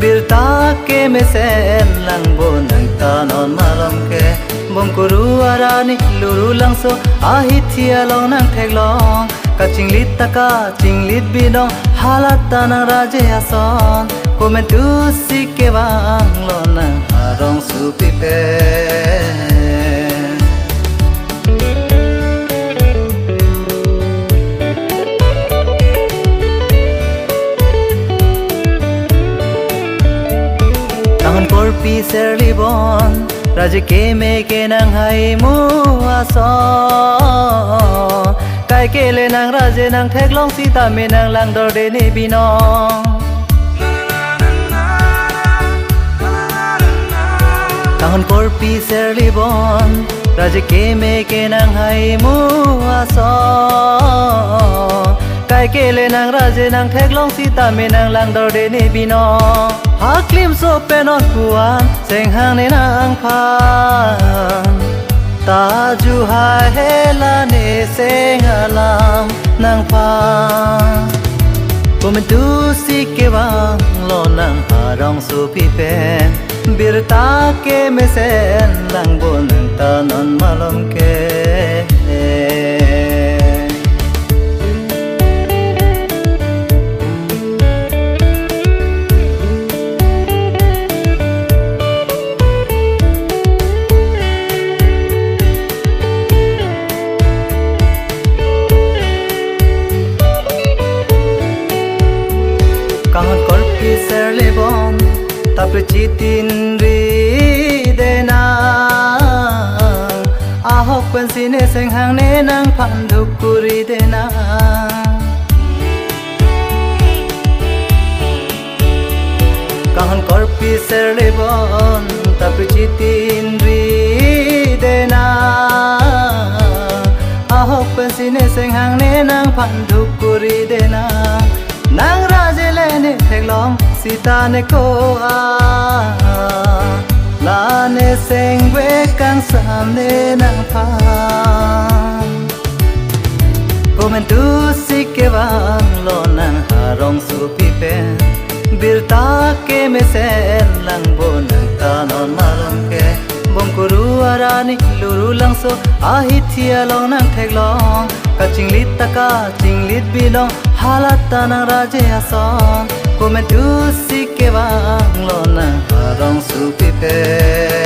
birta ke mesen lang bon nang tanon malom ke bongkuru arani luru langso ahithia long nang theklong ka chinglit taka chinglit binong halata nang raje ason Komentusi Kevang lo nang harong supipe Korpi serlibon raje ke me ke nang hai mu aso kai ke le nang raje nang theklong sita me nang lang dor de ni binong tahun korpi serlibon raje ke me ke nang hai mu aso kai ke le nang raje nang theklong sita me nang lang dor de ni binong Haklim so penon kuan seng hang ne nang phan ta ju hai hela ne seng alam nang phan Komentusi Kevang lo nang harong su pi pen birta ke mesen lang bon nang tanon malom ke Kahon korpi serlibon tapre chitin ri dena ahok pensine seng hang ne nang phan dhukuri dena Kahon korpi serlibon tapre chitin ri dena ahok pensine seng hang ne nang phan dhukuri dena Nang raje lene theklong sita ne ko a la ne sengwe kang sam ne nang pha Komentusi Kevang lo nang harong su pi pen birta ke mesen lang bon nang tanon malom ke bongkuru arani luru langso ahithia long nang theklong ka chinglit taka chinglit bilong halata nang raje ason Komentusi Kevang lo nang harong su pi pen